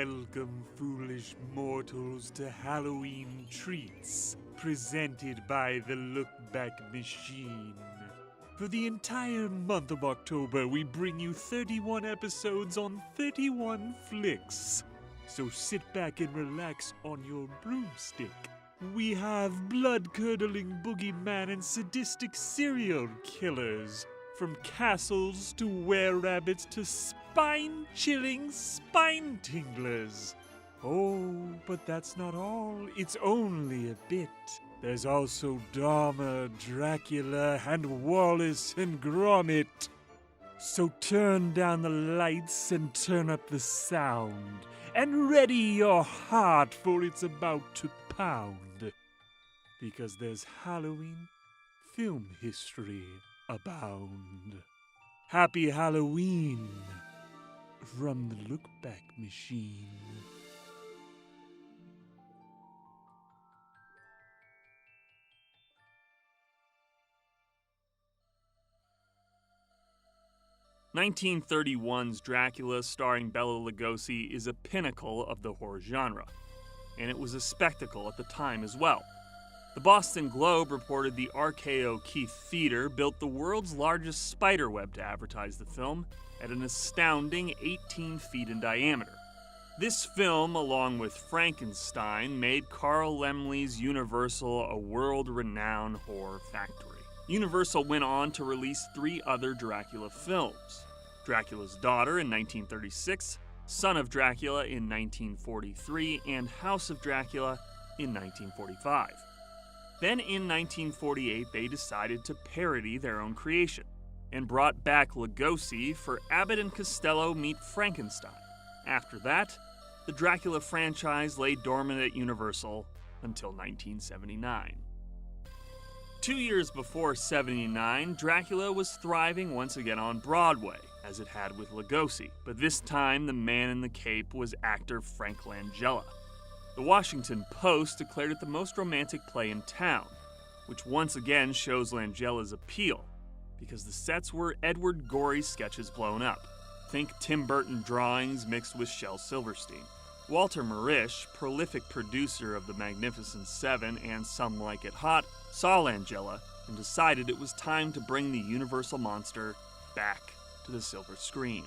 Welcome, foolish mortals, to Halloween Treats, presented by the Look Back Machine. For the entire month of October, we bring you 31 episodes on 31 flicks. So sit back and relax on your broomstick. We have blood-curdling boogeyman and sadistic serial killers. From castles to were-rabbits to spine-chilling spine-tinglers. Oh, but that's not all. It's only a bit. There's also Dahmer, Dracula, and Wallace and Gromit. So turn down the lights and turn up the sound. And ready your heart, for it's about to pound. Because there's Halloween film history abound. Happy Halloween from the Look Back Machine. "1931's Dracula, starring Bela Lugosi, is a pinnacle of the horror genre, and it was a spectacle at the time as well. The Boston Globe reported the RKO Keith Theater built the world's largest spiderweb to advertise the film at an astounding 18 feet in diameter. This film, along with Frankenstein, made Carl Laemmle's Universal a world-renowned horror factory. Universal went on to release 3 other Dracula films: Dracula's Daughter in 1936, Son of Dracula in 1943, and House of Dracula in 1945. Then in 1948, they decided to parody their own creation and brought back Lugosi for Abbott and Costello Meet Frankenstein. After that, the Dracula franchise lay dormant at Universal until 1979. 2 years before '79, Dracula was thriving once again on Broadway, as it had with Lugosi, but this time the man in the cape was actor Frank Langella. The Washington Post declared it the most romantic play in town, which once again shows Langella's appeal, because the sets were Edward Gorey sketches blown up. Think Tim Burton drawings mixed with Shel Silverstein. Walter Mirisch, prolific producer of The Magnificent Seven and Some Like It Hot, saw Langella and decided it was time to bring the Universal monster back to the silver screen.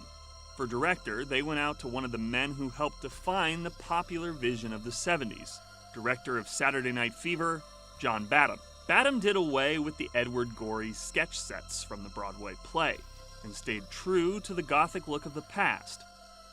For director, they went out to one of the men who helped define the popular vision of the 70s, director of Saturday Night Fever, John Badham. Badham did away with the Edward Gorey sketch sets from the Broadway play and stayed true to the gothic look of the past.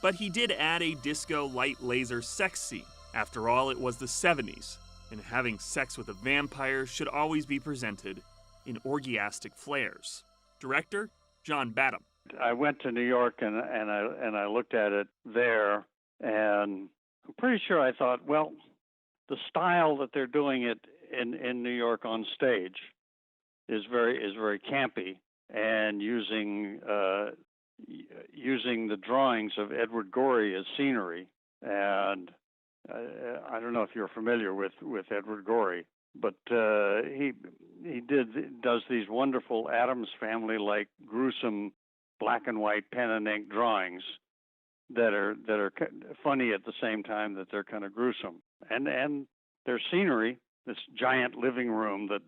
But he did add a disco light laser sex scene. After all, it was the 70s, and having sex with a vampire should always be presented in orgiastic flares. Director, John Badham. I went to New York and I looked at it there, and I'm pretty sure I thought, well, the style that they're doing it in New York on stage is very campy, and using the drawings of Edward Gorey as scenery. And I don't know if you're familiar with Edward Gorey, but he does these wonderful Addams Family like gruesome black and white pen and ink drawings that are funny at the same time that they're kind of gruesome. And their scenery, this giant living room that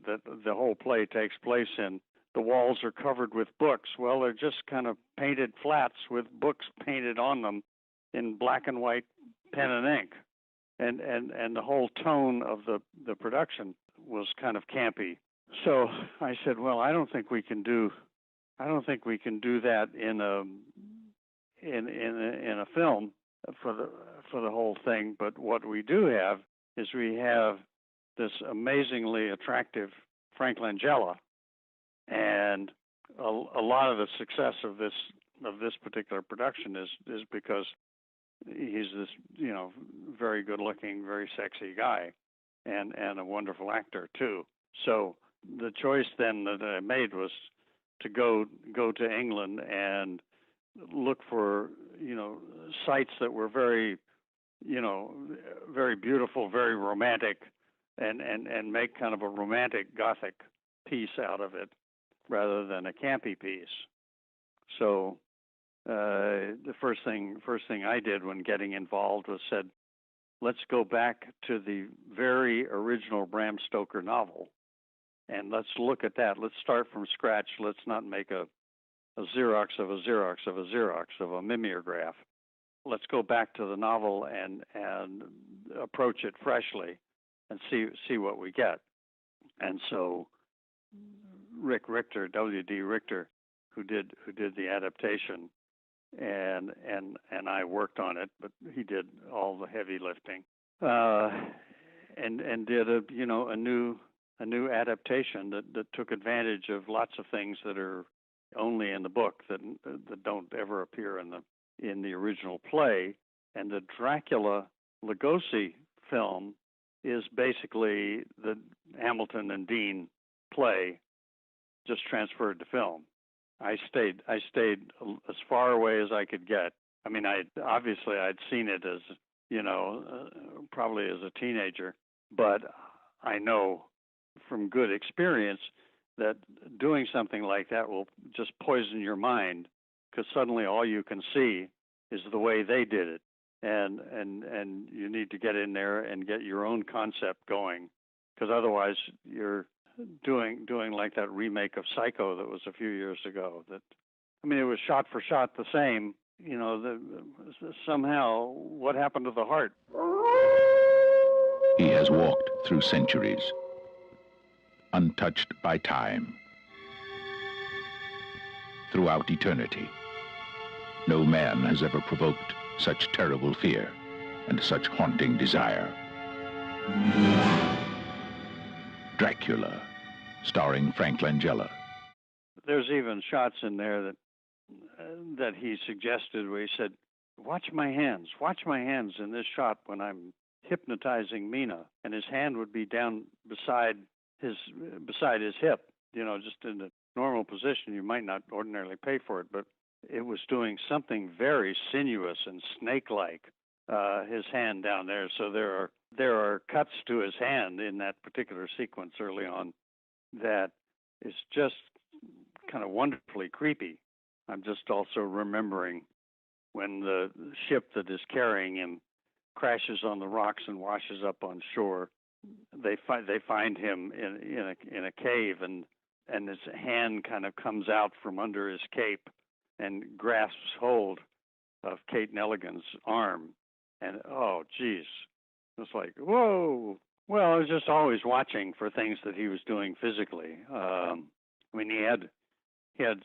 the whole play takes place in, the walls are covered with books. Well, they're just kind of painted flats with books painted on them in black and white pen and ink. And the whole tone of the production was kind of campy. So I said, well, I don't think we can do that in a film for the whole thing. But what we do have is we have this amazingly attractive Frank Langella, and a lot of the success of this particular production is because he's this very good looking, very sexy guy, and a wonderful actor too. So the choice then that I made was to go to England and look for sites that were very beautiful, very romantic, and make kind of a romantic Gothic piece out of it rather than a campy piece. So the first thing I did when getting involved was said, let's go back to the very original Bram Stoker novel, and let's look at that. Let's start from scratch. Let's not make a Xerox of a Xerox of a Xerox of a mimeograph. Let's go back to the novel and approach it freshly and see what we get. And so Rick Richter, W.D. Richter, who did the adaptation, and I worked on it, but he did all the heavy lifting, and did a new adaptation that took advantage of lots of things that are only in the book that don't ever appear in the original play. And the Dracula Lugosi film is basically the Hamilton and Dean play just transferred to film. I stayed as far away as I could get. I mean, I'd seen it as, probably as a teenager, but I know from good experience that doing something like that will just poison your mind, because suddenly all you can see is the way they did it, and you need to get in there and get your own concept going, because otherwise you're doing like that remake of Psycho that was a few years ago. It was shot for shot the same. Somehow, what happened to the heart? He has walked through centuries, untouched by time. Throughout eternity, no man has ever provoked such terrible fear and such haunting desire. Dracula, starring Frank Langella. There's even shots in there that he suggested where he said, watch my hands in this shot when I'm hypnotizing Mina, and his hand would be down beside his hip, just in a normal position. You might not ordinarily pay for it, but it was doing something very sinuous and snake-like, his hand down there. So there are cuts to his hand in that particular sequence early on that is just kind of wonderfully creepy. I'm just also remembering when the ship that is carrying him crashes on the rocks and washes up on shore. They find him in a cave, and his hand kind of comes out from under his cape and grasps hold of Kate Nelligan's arm. And oh, geez, it's like, whoa. Well, I was just always watching for things that he was doing physically. He had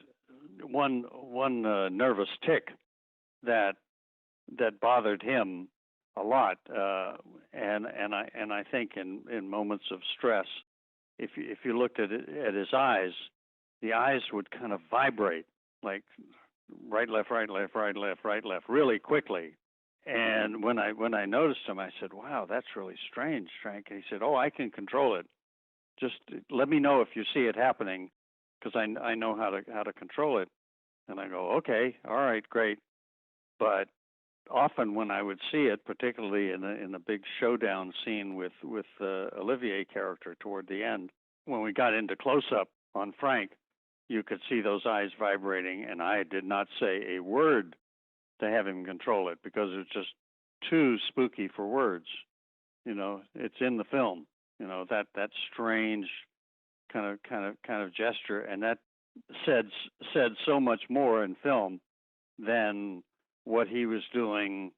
one nervous tic that bothered him a lot, and I think in moments of stress, if you looked at his eyes, the eyes would kind of vibrate, like right, left, really quickly. And when I noticed him, I said, "Wow, that's really strange, Frank." And he said, "Oh, I can control it. Just let me know if you see it happening, because I know how to control it." And I go, "Okay, all right, great." But often when I would see it, particularly in the big showdown scene with Olivier character toward the end, when we got into close up on Frank, you could see those eyes vibrating, and I did not say a word to have him control it, because it's just too spooky for words. It's in the film. That strange kind of gesture, and that said so much more in film than what he was doing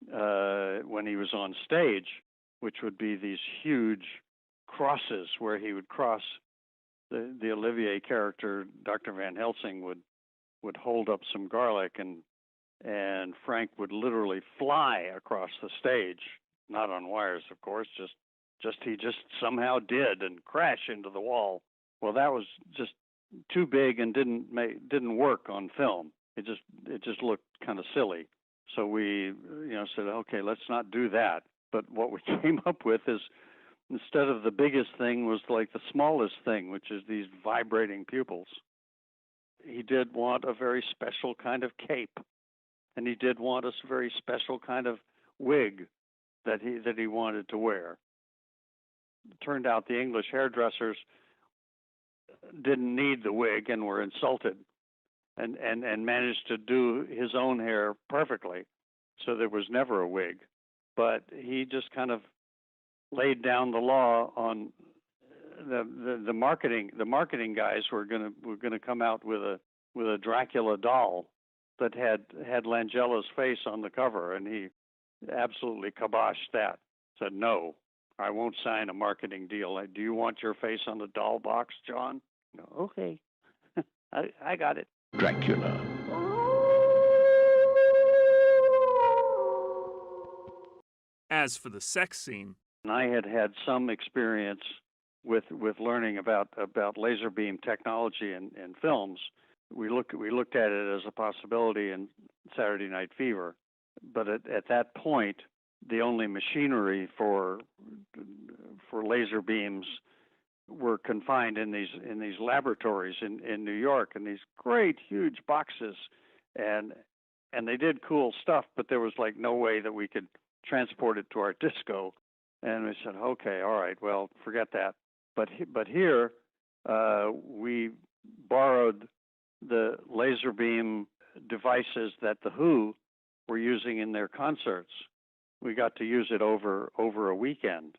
when he was on stage, which would be these huge crosses where he would cross the Olivier character, Dr. Van Helsing, would hold up some garlic, and Frank would literally fly across the stage, not on wires, of course, he just somehow did, and crash into the wall. Well, that was just too big and didn't work on film. It just looked kind of silly. So we said, okay, let's not do that. But what we came up with is, instead of the biggest thing, was like the smallest thing, which is these vibrating pupils. He did want a very special kind of cape, and he did want a very special kind of wig that he wanted to wear. It turned out the English hairdressers didn't need the wig and were insulted. and managed to do his own hair perfectly, so there was never a wig. But he just kind of laid down the law on the marketing. The marketing guys were gonna come out with a Dracula doll that had Langella's face on the cover, and he absolutely kiboshed that. Said, no, I won't sign a marketing deal. Do you want your face on the doll box, John? No, okay. I got it. Dracula. As for the sex scene, And I had some experience with learning about laser beam technology in films. We looked at it as a possibility in Saturday Night Fever, but at that point, the only machinery for laser beams were confined in these laboratories in New York, in these great huge boxes, and they did cool stuff, but there was like no way that we could transport it to our disco. And we said, okay, all right, well, forget that. But here we borrowed the laser beam devices that the Who were using in their concerts. We got to use it over a weekend,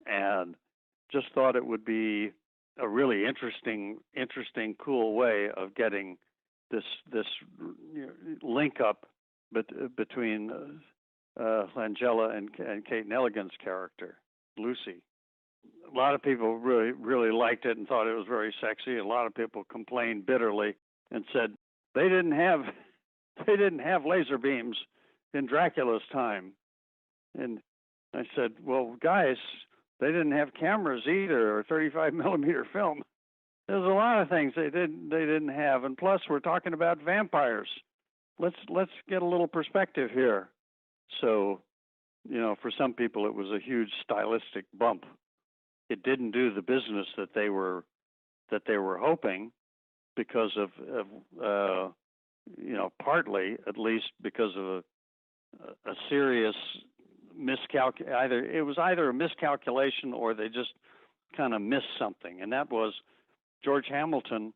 and just thought it would be a really interesting, cool way of getting this link up between Langella and Kate Nelligan's character, Lucy. A lot of people really liked it and thought it was very sexy. A lot of people complained bitterly and said they didn't have laser beams in Dracula's time. And I said, well, guys, they didn't have cameras either, or 35 millimeter film. There's a lot of things they didn't have, and plus we're talking about vampires. Let's get a little perspective here. So, for some people it was a huge stylistic bump. It didn't do the business that they were hoping, because of partly at least because of a serious either a miscalculation or they just kind of missed something, and that was George Hamilton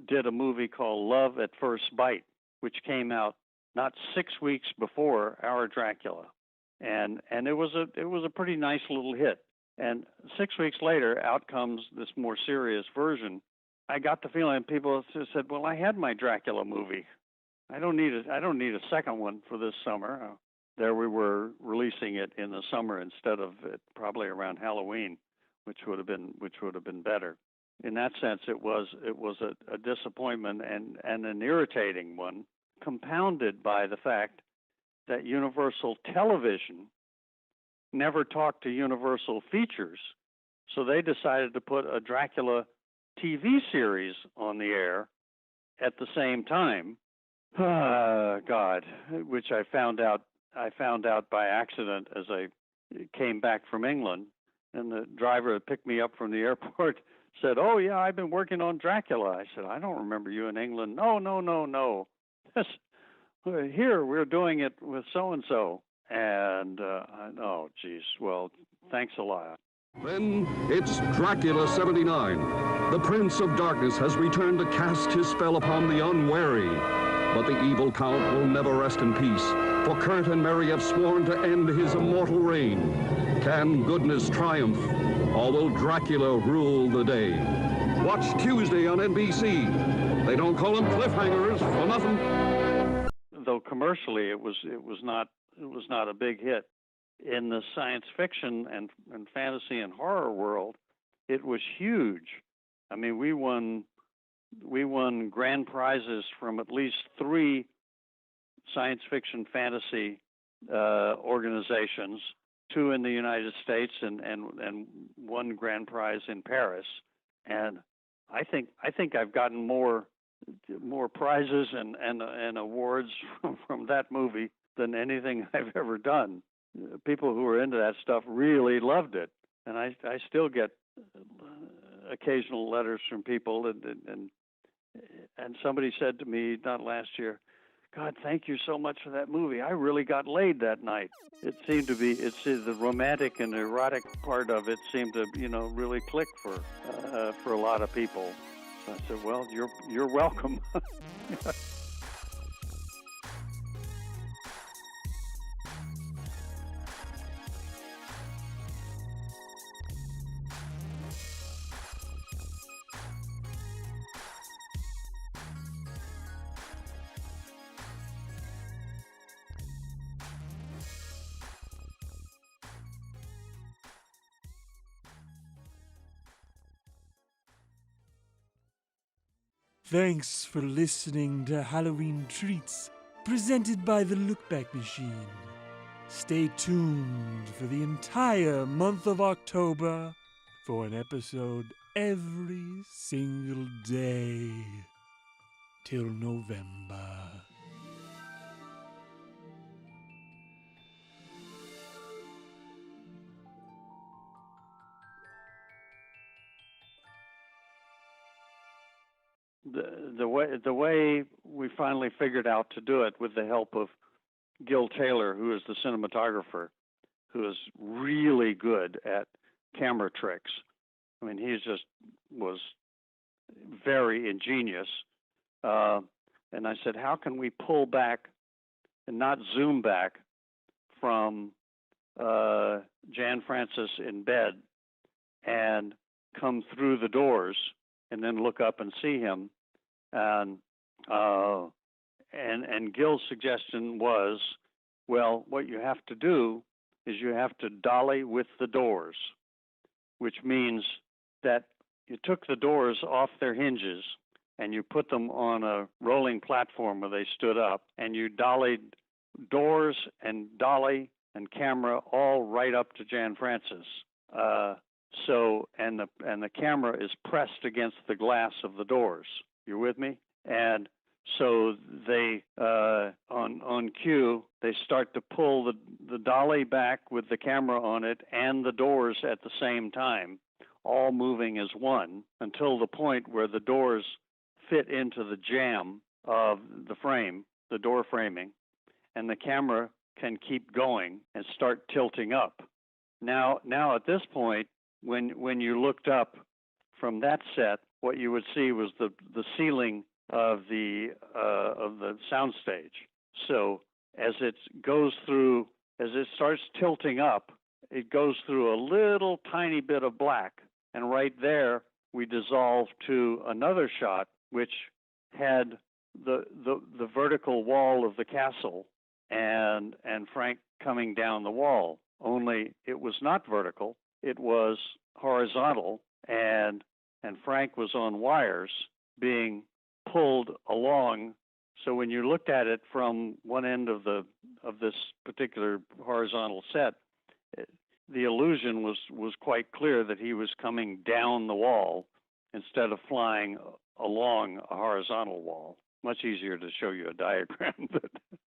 did a movie called Love at First Bite, which came out not 6 weeks before our Dracula, and it was a pretty nice little hit. And 6 weeks later, out comes this more serious version. I got the feeling people said, "Well, I had my Dracula movie. I don't need a second one for this summer." There we were releasing it in the summer instead of it probably around Halloween, which would have been better. In that sense, it was a disappointment and an irritating one, compounded by the fact that Universal Television never talked to Universal Features, so they decided to put a Dracula TV series on the air at the same time. God, which I found out by accident as I came back from England, and the driver that picked me up from the airport said, "Oh yeah, I've been working on Dracula." I said, "I don't remember you in England." No. Here we're doing it with so and so, and oh geez, well, thanks a lot. Then it's Dracula 79. The Prince of Darkness has returned to cast his spell upon the unwary. But the evil Count will never rest in peace, for Kurt and Mary have sworn to end his immortal reign. Can goodness triumph, or will Dracula rule the day? Watch Tuesday on NBC. They don't call them cliffhangers for nothing. Though commercially it was not a big hit. In the science fiction and fantasy and horror world, it was huge. I mean, we won grand prizes from at least 3 science fiction fantasy organizations, 2 in the United States and 1 grand prize in Paris. And I think I've gotten more prizes and awards from that movie than anything I've ever done. People who were into that stuff really loved it, and I still get occasional letters from people, and somebody said to me not last year, "God, thank you so much for that movie. I really got laid that night." It seemed to be the romantic and erotic part of it seemed to really click for a lot of people. I said, well, you're welcome. Thanks for listening to Halloween Treats, presented by the Lookback Machine. Stay tuned for the entire month of October for an episode every single day till November. The way we finally figured out to do it, with the help of Gil Taylor, who is the cinematographer, who is really good at camera tricks. I mean, he just was very ingenious. And I said, how can we pull back and not zoom back from Jan Francis in bed and come through the doors and then look up and see him? And Gil's suggestion was, well, what you have to do is you have to dolly with the doors, which means that you took the doors off their hinges and you put them on a rolling platform where they stood up, and you dollied doors and dolly and camera all right up to Jan Francis. And the camera is pressed against the glass of the doors. You're with me? And so they, on cue, they start to pull the dolly back with the camera on it and the doors at the same time, all moving as one, until the point where the doors fit into the jamb of the frame, the door framing, and the camera can keep going and start tilting up. Now at this point, when you looked up from that set, what you would see was the ceiling of the soundstage. So as it starts tilting up, it goes through a little tiny bit of black, and right there we dissolve to another shot which had the vertical wall of the castle and Frank coming down the wall. Only it was not vertical; it was horizontal, and Frank was on wires being pulled along. So when you looked at it from one end of this particular horizontal set, the illusion was quite clear that he was coming down the wall instead of flying along a horizontal wall. Much easier to show you a diagram, but